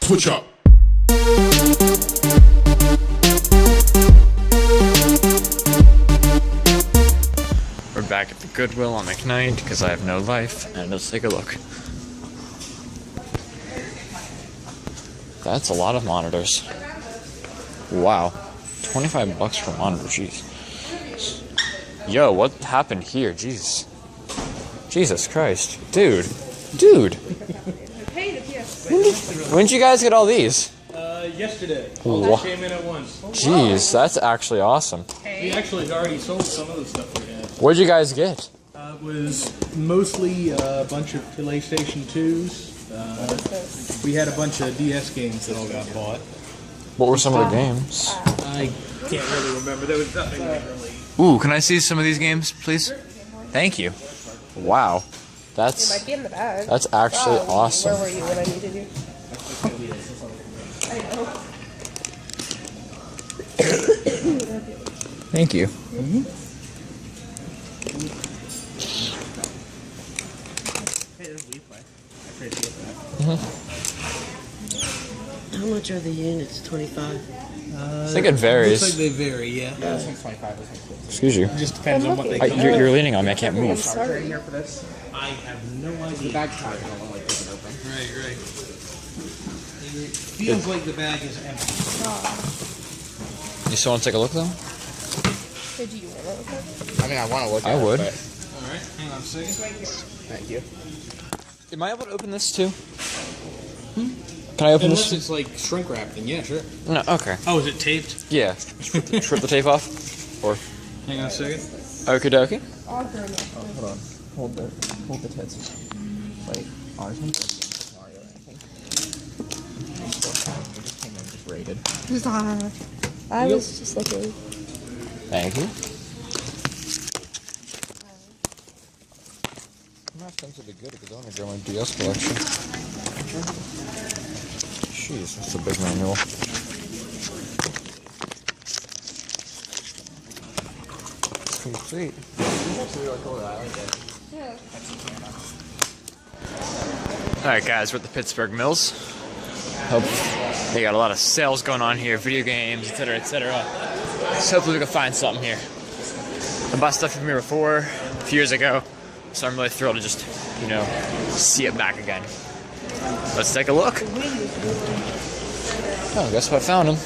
Switch up. We're back at the Goodwill on McKnight because I have no life, and let's take a look. That's a lot of monitors. Wow. 25 bucks for a monitor, jeez. Yo, what happened here? Jeez. Jesus Christ. Dude. When did you guys get all these? Yesterday. Wow. Came in at once. Jeez, that's actually awesome. We actually had already sold some of the stuff we had. What'd you guys get? It was mostly a bunch of PlayStation 2s. We had a bunch of DS games that all got bought. What were some of the games? I can't really remember. There was nothing really. Ooh, can I see some of these games, please? Thank you. Wow. It might be in the bag. That's actually awesome. Where were you when I needed you? I know. Thank you. How much are the units? 25? I think it varies. Looks like they vary, yeah. Excuse you. It just depends on what they come. You're leaning on me. I can't move. Sorry. I have no idea. The bag's tied. Right. It feels like the bag is empty. You still want to take a look, though? Hey, do you want to look at it? I mean, I want to look at I would. it. Alright, hang on a second. Thank you. Am I able to open this, too? Can I open Unless this? it's like shrink wrapped, then yeah, sure. No, okay. Oh, is it taped? Yeah. Strip the tape off? Or... Hang on a second. Okie dokie. I'll burn it. Hold on. Hold the tits. Like, ours one's like Mario or anything. We just came in just raided. I was just looking. Thank you. I'm not going to be good because I want to grow my DS collection. Jeez, that's a big manual. It's complete. Alright guys, we're at the Pittsburgh Mills. Hope they got a lot of sales going on here, video games, etc, etc. So hopefully we can find something here. I bought stuff from here before, a few years ago, so I'm really thrilled to just, see it back again. Let's take a look. Oh, guess what? I found them.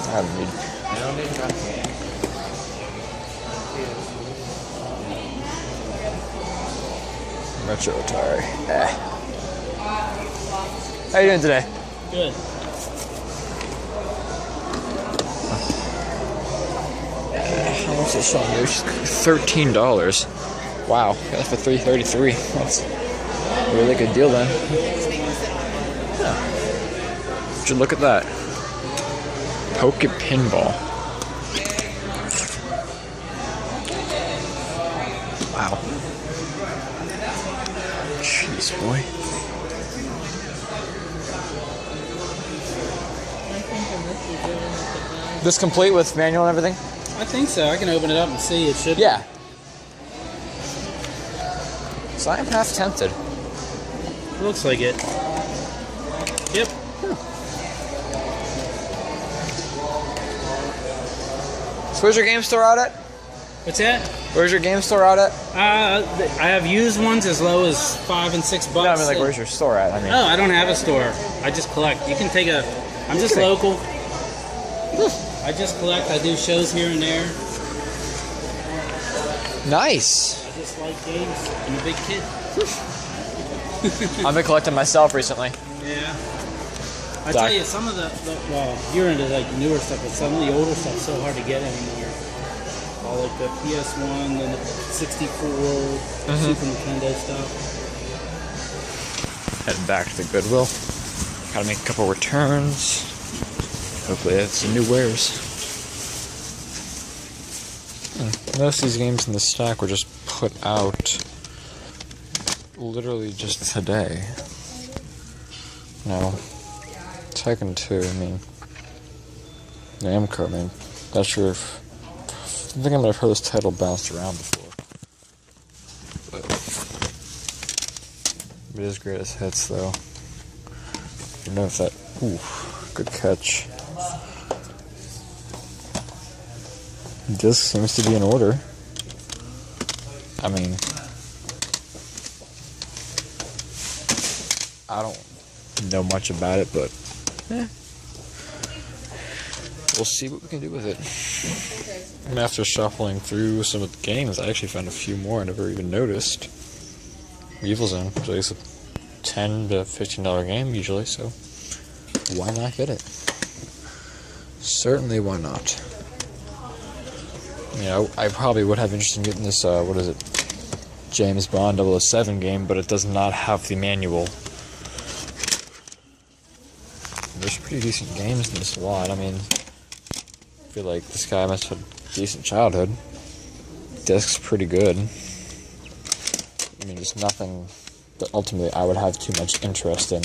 I don't need. Retro Atari. How you doing today? Good. How much is this song? $13. Wow, got it for $3.33. That's a really good deal then. Yeah. Would you look at that? Poke Pinball. Wow. Jeez, boy. This complete with manual and everything? I think so. I can open it up and see. It should. Yeah. So I am half tempted. Looks like it. Yep. So where's your game store out at? What's that? Where's your game store out at? I have used ones as low as $5 and $6. No, I mean, like, where's your store at? I mean, Oh, I don't have a store. I just collect. You can take a. I'm just local. I just collect. I do shows here and there. nice. I just like games. I'm a big kid. I've been collecting myself recently. Yeah. I tell you, some of well, you're into like newer stuff, but some of the older stuff's so hard to get anymore. All like the PS1 and the 64, Super Nintendo stuff. Heading back to the Goodwill. Gotta make a couple returns. Hopefully that's some new wares. Most of these games in the stack were just put out literally just today. No. Tekken 2, I mean. Namco, I mean. Not sure if. I think I might have heard this title bounced around before. But It is greatest hits, though. I don't know if that... Ooh, good catch. Disc seems to be in order. I mean... I don't know much about it, but... We'll see what we can do with it. And after shuffling through some of the games, I actually found a few more I never even noticed. Evil Zone, so it's a $10 to $15 game usually, so why not get it? Certainly, why not? You know, I probably would have interest in getting this, what is it? James Bond 007 game, but it does not have the manual. There's pretty decent games in this lot. I mean, I feel like this guy must have had a decent childhood. Disc's pretty good. I mean, there's nothing that ultimately I would have too much interest in,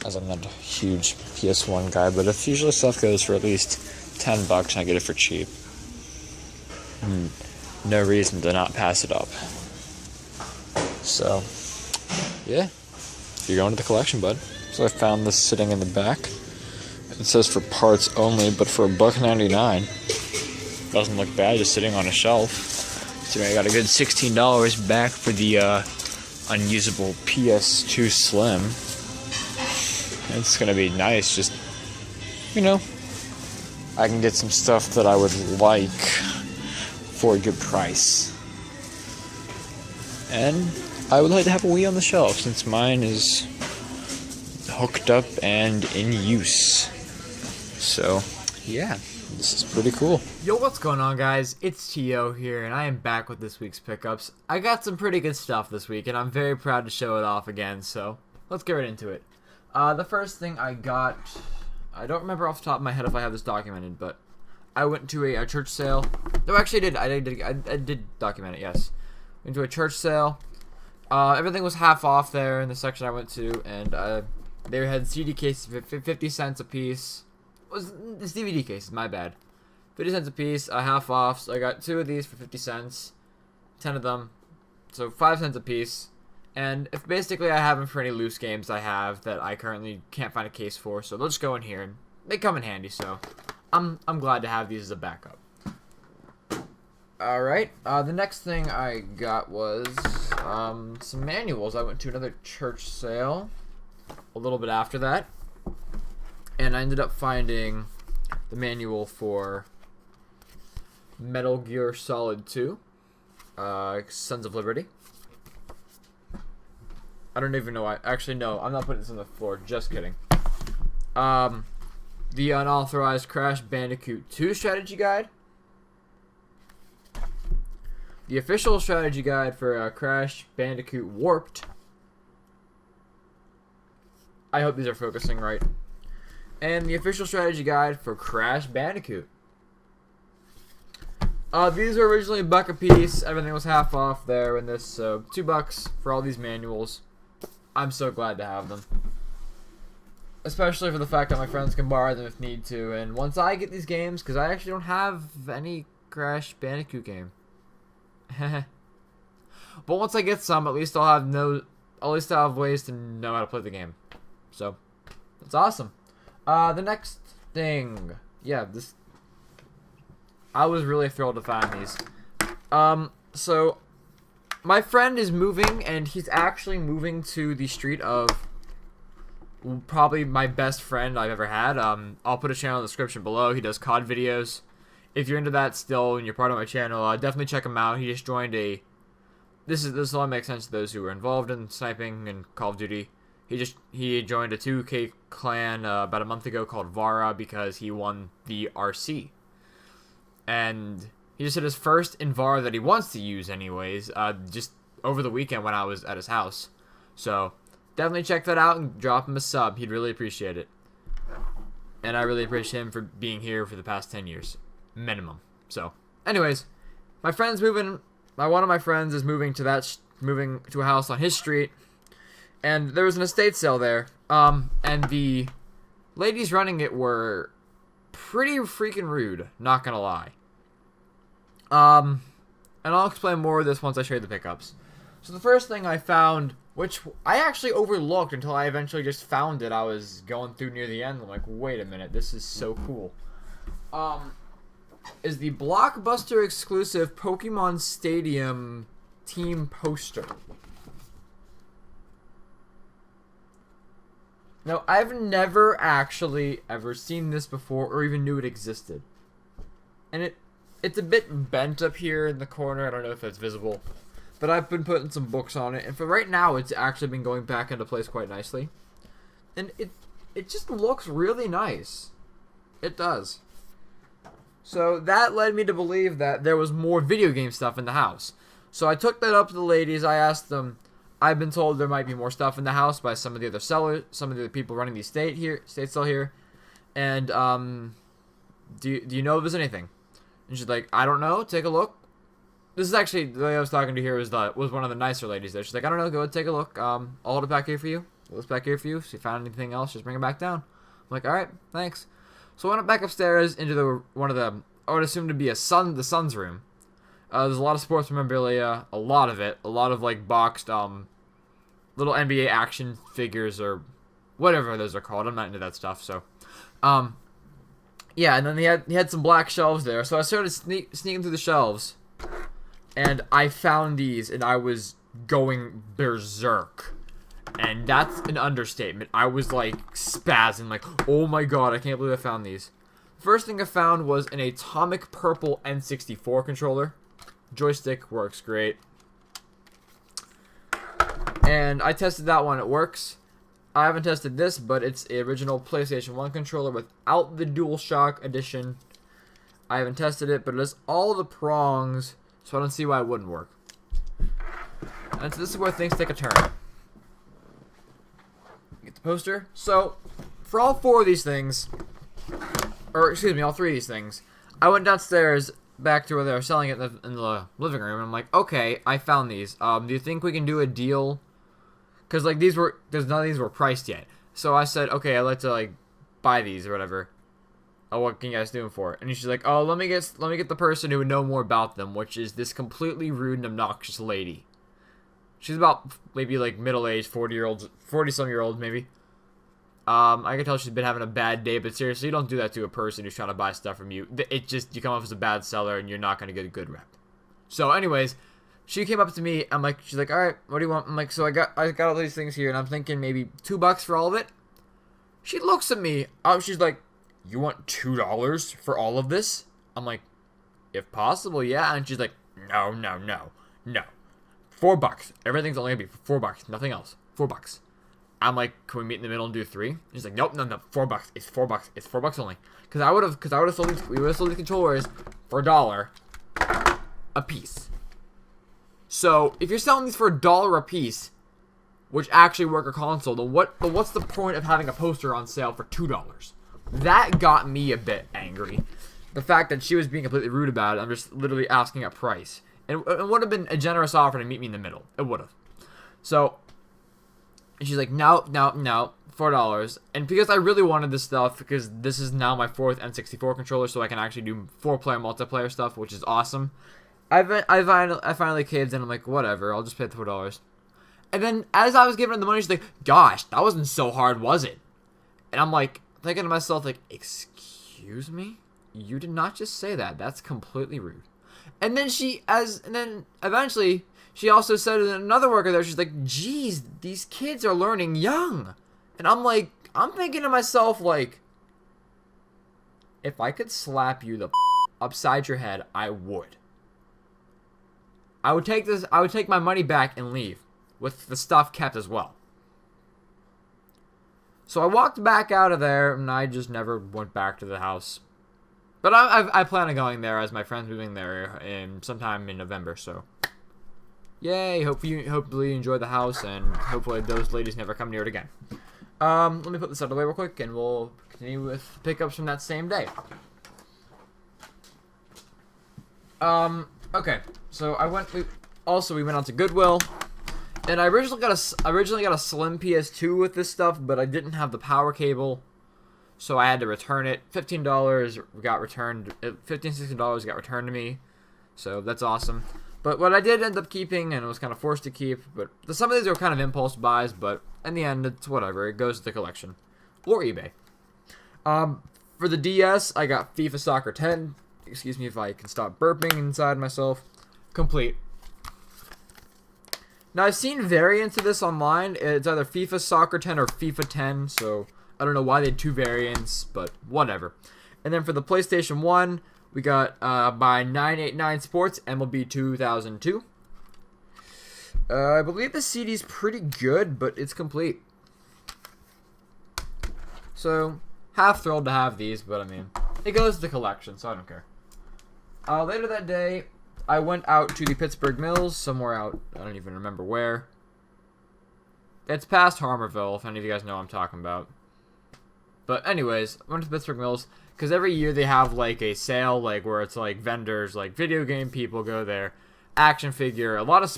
as I'm not a huge PS1 guy, but if usually stuff goes for at least $10 and I get it for cheap, no reason to not pass it up. So, yeah, you're going to the collection, bud. So I found this sitting in the back. It says for parts only, but for $1.99, doesn't look bad, just sitting on a shelf. So I got a good $16 back for the unusable PS2 Slim. It's gonna be nice, just, you know, I can get some stuff that I would like for a good price. And I would like to have a Wii on the shelf, since mine is hooked up and in use. So, yeah, this is pretty cool. Yo, what's going on, guys? It's Teeohh here, and I am back with this week's pickups. I got some pretty good stuff this week, and I'm very proud to show it off again, so let's get right into it. The first thing I got, I don't remember off the top of my head if I have this documented, but I went to a church sale. No, actually I did document it, yes. Went to a church sale. Everything was half off there in the section I went to, and they had CD cases for 50 cents a piece. It's DVD cases, my bad. 50 cents a piece, half off, so I got 2 of these for 50 cents. 10 of them, so 5 cents a piece. And if basically I have them for any loose games I have that I currently can't find a case for, so they'll just go in here, and they come in handy, so I'm glad to have these as a backup. Alright, the next thing I got was some manuals. I went to another church sale a little bit after that, and I ended up finding the manual for Metal Gear Solid 2, Sons of Liberty. I don't even know why. Actually, no, I'm not putting this on the floor. Just kidding. The unauthorized Crash Bandicoot 2 strategy guide. The official strategy guide for Crash Bandicoot Warped. I hope these are focusing right. And the official strategy guide for Crash Bandicoot. These were originally $1 a piece. Everything was half off there in this, so $2 for all these manuals. I'm so glad to have them. Especially for the fact that my friends can borrow them if need to. And once I get these games, because I actually don't have any Crash Bandicoot game. But once I get some, at least I'll have ways to know how to play the game. So, that's awesome. The next thing, yeah, I was really thrilled to find these. So, my friend is moving, and he's actually moving to the street of probably my best friend I've ever had. I'll put a channel in the description below. He does COD videos. If you're into that still and you're part of my channel, definitely check him out. He just joined a... This will all make sense to those who are involved in sniping and Call of Duty. He joined a 2K clan about a month ago called Vara because he won the RC. And he just hit his first in Vara that he wants to use anyways, just over the weekend when I was at his house. So, definitely check that out and drop him a sub. He'd really appreciate it. And I really appreciate him for being here for the past 10 years. Minimum. So, anyways, my friend's moving. One of my friends is moving to a house on his street. And there was an estate sale there. And the ladies running it were pretty freaking rude, not gonna lie. And I'll explain more of this once I show you the pickups. So the first thing I found which I actually overlooked until I eventually just found it. I was going through near the end. I'm like, wait a minute, this is so cool. Is the Blockbuster exclusive Pokemon Stadium team poster. Now, I've never actually ever seen this before or even knew it existed. And it's a bit bent up here in the corner. I don't know if that's visible. But I've been putting some books on it. And for right now, it's actually been going back into place quite nicely. And it just looks really nice. It does. So that led me to believe that there was more video game stuff in the house. So I took that up to the ladies. I asked them, I've been told there might be more stuff in the house by some of the other sellers, some of the other people running the estate sale here. And do you know if there's anything? And she's like, I don't know. Take a look. This is actually the lady I was talking to here was one of the nicer ladies there. She's like, I don't know. Go ahead, take a look. I'll hold it back here for you. Hold this back here for you. If you found anything else, just bring it back down. I'm like, all right, thanks. So I went back upstairs into one of the, I would assume to be the son's room. There's a lot of sports memorabilia, a lot of it, a lot of like boxed little NBA action figures or whatever those are called. I'm not into that stuff, so yeah. And then he had some black shelves there, so I started sneaking through the shelves, and I found these, and I was going berserk. And that's an understatement. I was like spazzing, like, oh my god, I can't believe I found these. First thing I found was an atomic purple N64 controller. Joystick works great. And I tested that one, it works. I haven't tested this, but it's the original PlayStation 1 controller without the DualShock edition. I haven't tested it, but it has all the prongs, so I don't see why it wouldn't work. And so this is where things take a turn. Get the poster. So, for all four of these things, or excuse me, all three of these things, I went downstairs back to where they were selling it in the living room, and I'm like, okay, I found these. Do you think we can do a deal? Because like none of these were priced yet. So I said, okay, I'd like to like buy these or whatever. Oh, what can you guys do them for? And she's like, oh, let me get the person who would know more about them, which is this completely rude and obnoxious lady. She's about maybe like middle-aged, 40-some-year-old maybe. I can tell she's been having a bad day, but seriously, you don't do that to a person who's trying to buy stuff from you. You come off as a bad seller, and you're not going to get a good rep. So, anyways, she came up to me. She's like, all right, what do you want? I'm like, so I got all these things here, and I'm thinking maybe $2 for all of it. She looks at me. She's like, you want $2 for all of this? I'm like, if possible, yeah. And she's like, no. $4. Everything's only gonna be for $4. Nothing else. $4. I'm like, can we meet in the middle and do 3? She's like, nope, no, $4. It's $4. It's $4 only. Because I would have sold these controllers for $1 a piece. So if you're selling these for $1 a piece, which actually work a console, then what's the point of having a poster on sale for $2? That got me a bit angry. The fact that she was being completely rude about it. I'm just literally asking a price. And it would have been a generous offer to meet me in the middle. It would have. So, and she's like, no, $4. And because I really wanted this stuff, because this is now my 4th N64 controller, so I can actually do 4-player multiplayer stuff, which is awesome. I finally caved in. I'm like, whatever, I'll just pay the $4. And then as I was giving her the money, she's like, gosh, that wasn't so hard, was it? And I'm like, thinking to myself, like, excuse me? You did not just say that. That's completely rude. And then eventually, she also said to another worker there, she's like, geez, these kids are learning young. And I'm like, I'm thinking to myself, like, if I could slap you the upside your head, I would. I would take my money back and leave, with the stuff kept as well. So I walked back out of there, and I just never went back to the house. But I plan on going there as my friend's moving there sometime in November, so. Yay, hopefully you enjoy the house, and hopefully those ladies never come near it again. Let me put this out of the way real quick, and we'll continue with pickups from that same day. Okay, so we went on to Goodwill. And I originally got a slim PS2 with this stuff, but I didn't have the power cable, so I had to return it. $15 got returned. $16 got returned to me, so that's awesome. But what I did end up keeping, and was kind of forced to keep, but some of these are kind of impulse buys, but in the end, it's whatever. It goes to the collection. Or eBay. For the DS, I got FIFA Soccer 10. Excuse me if I can stop burping inside myself. Complete. Now, I've seen variants of this online. It's either FIFA Soccer 10 or FIFA 10, so I don't know why they had 2 variants, but whatever. And then for the PlayStation 1, we got by 989 Sports MLB 2002. I believe the CD's pretty good, but it's complete. So, half thrilled to have these, but I mean, it goes to the collection, so I don't care. Later that day, I went out to the Pittsburgh Mills, somewhere out, I don't even remember where. It's past Harmerville, if any of you guys know what I'm talking about. But anyways, I went to Pittsburgh Mills, because every year they have, like, a sale, like, where it's, like, vendors, like, video game people go there, action figure, a lot of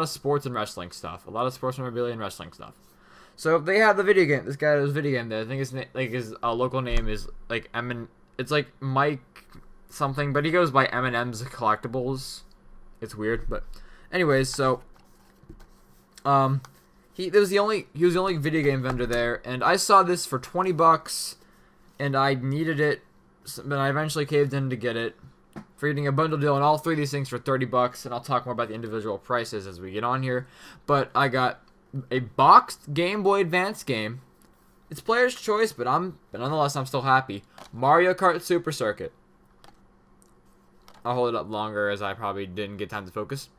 sports and wrestling stuff, a lot of sports memorabilia and wrestling stuff. So they have the video game, this guy does video game there, I think his local name is, like, it's, like, Mike something, but he goes by M&M's Collectibles. It's weird, but anyways, so, he was the only video game vendor there, and I saw this for $20, and I needed it, but I eventually caved in to get it for getting a bundle deal on all 3 of these things for $30, and I'll talk more about the individual prices as we get on here. But I got a boxed Game Boy Advance game. It's player's choice, but nonetheless I'm still happy. Mario Kart Super Circuit. I'll hold it up longer as I probably didn't get time to focus.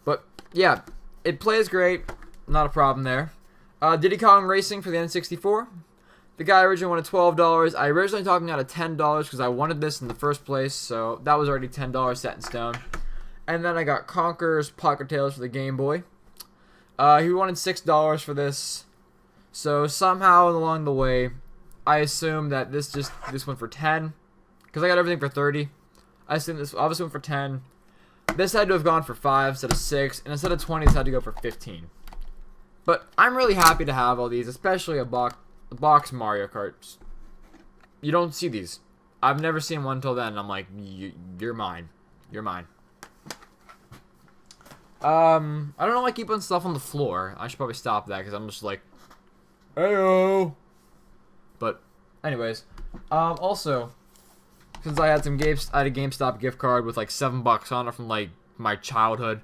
But yeah, it plays great. Not a problem there. Diddy Kong Racing for the N64. The guy originally wanted $12. I originally talked him out of $10 because I wanted this in the first place, so that was already $10 set in stone. And then I got Conker's Pocket Tales for the Game Boy. He wanted $6 for this. So somehow along the way, I assumed that this went for 10, because I got everything for 30. I assumed this obviously went for 10. This had to have gone for 5 instead of 6, and instead of 20, this had to go for 15. But I'm really happy to have all these, especially a box Mario Karts. You don't see these. I've never seen one until then. And I'm like, you're mine. You're mine. I don't know why I keep putting stuff on the floor. I should probably stop that because I'm just like, heyo. But anyways, also, since I had a GameStop gift card with like $7 on it from like my childhood,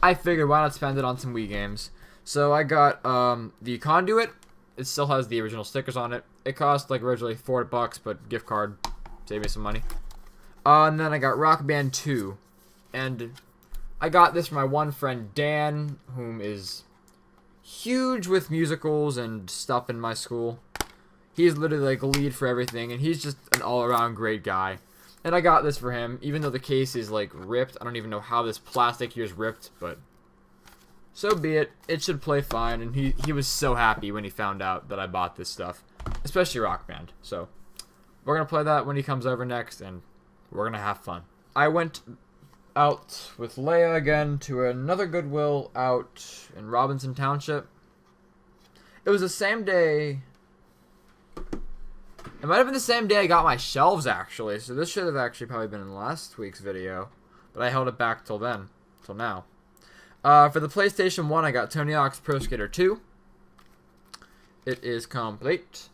I figured why not spend it on some Wii games. So I got the Conduit. It still has the original stickers on it. It cost like originally $4, but gift card saved me some money. And then I got Rock Band 2. And I got this from my one friend Dan, whom is huge with musicals and stuff in my school. He's literally like a lead for everything, and he's just an all-around great guy. And I got this for him, even though the case is like ripped. I don't even know how this plastic here is ripped, but so be it. It should play fine, and he was so happy when he found out that I bought this stuff, especially Rock Band. So we're gonna play that when he comes over next, and we're gonna have fun. I went out with Leia again to another Goodwill out in Robinson Township. It was the same day. It might have been the same day I got my shelves, actually. So this should have actually probably been in last week's video, but I held it back till then, till now. For the PlayStation 1, I got Tony Hawk's Pro Skater 2. It is complete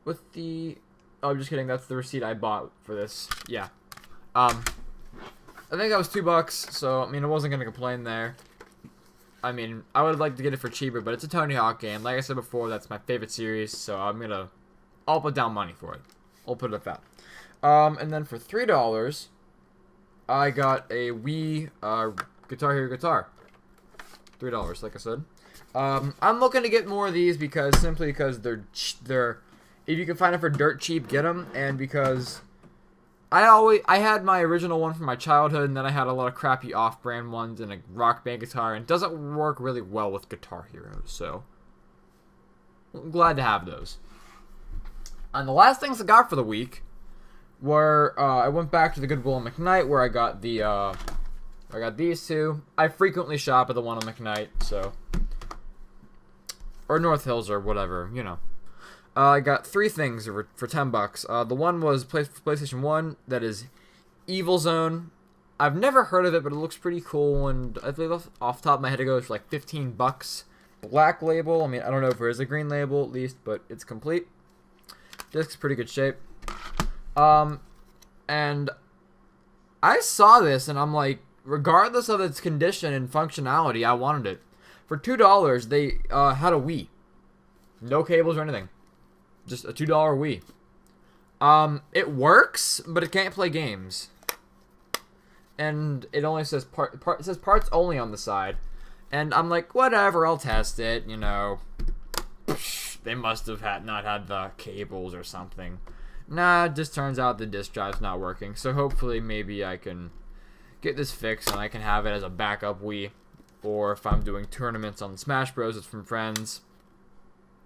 with the... Oh, I'm just kidding. That's the receipt I bought for this. Yeah. I think that was $2, so, I mean, I wasn't going to complain there. I mean, I would have liked to get it for cheaper, but it's a Tony Hawk game. Like I said before, that's my favorite series, so I'll put down money for it. I'll put it at that. And then for $3, I got a Wii Guitar Hero guitar. $3, like I said. I'm looking to get more of these simply because they're if you can find them for dirt cheap, get them, and because I had my original one from my childhood, and then I had a lot of crappy off-brand ones and a Rock Band guitar, and it doesn't work really well with Guitar Heroes, so I'm glad to have those. And the last things I got for the week were I went back to the Goodwill in McKnight where I got I got these two. I frequently shop at the one on McKnight, so, or North Hills or whatever, you know. I got 3 things for $10. The one was PlayStation 1, that is Evil Zone. I've never heard of it, but it looks pretty cool, and I think off the top of my head it goes for like 15 bucks. Black label. I mean, I don't know if there is a green label at least, but it's complete. Disc's pretty good shape. And I saw this, and I'm like, regardless of its condition and functionality, I wanted it. For $2, they had a Wii. No cables or anything. Just a $2 Wii. It works, but it can't play games. And it only says it says parts only on the side. And I'm like, whatever, I'll test it, you know. They must have not had the cables or something. Nah, it just turns out the disk drive's not working. So hopefully maybe I can get this fixed and I can have it as a backup Wii. Or if I'm doing tournaments on the Smash Bros. It's from friends.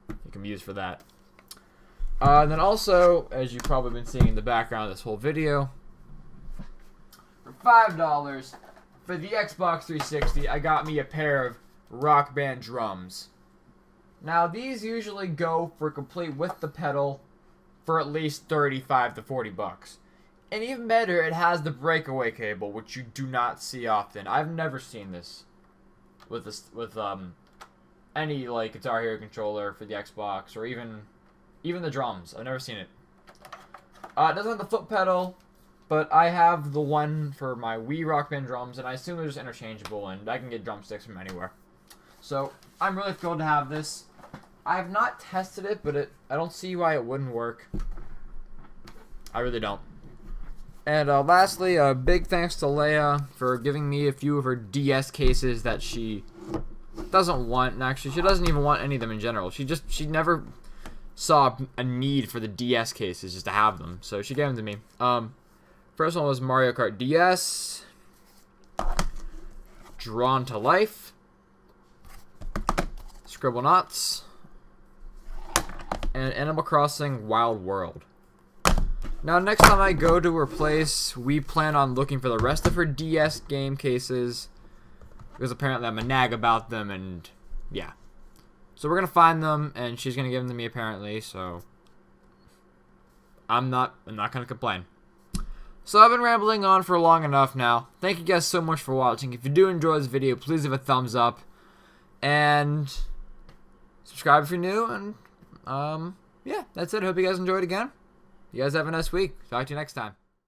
It can be used for that. And then also, as you've probably been seeing in the background of this whole video, for $5 for the Xbox 360, I got me a pair of Rock Band drums. Now, these usually go for complete with the pedal for at least 35 to 40 bucks. And even better, it has the breakaway cable, which you do not see often. I've never seen this with any like Guitar Hero controller for the Xbox, or even the drums. I've never seen it. It doesn't have the foot pedal, but I have the one for my Wii Rock Band drums, and I assume they're just interchangeable, and I can get drumsticks from anywhere. So I'm really thrilled to have this. I have not tested it, but I don't see why it wouldn't work. I really don't. And lastly, a big thanks to Leia for giving me a few of her DS cases that she doesn't want. And actually, she doesn't even want any of them in general. She never saw a need for the DS cases just to have them. So she gave them to me. First one was Mario Kart DS. Drawn to Life. Scribblenauts. And Animal Crossing Wild World. Now, next time I go to her place, we plan on looking for the rest of her DS game cases, because apparently I'm a nag about them, and yeah. So we're going to find them, and she's going to give them to me apparently, so I'm not going to complain. So I've been rambling on for long enough now. Thank you guys so much for watching. If you do enjoy this video, please leave a thumbs up, and subscribe if you're new, and yeah, that's it. Hope you guys enjoyed again. You guys have a nice week. Talk to you next time.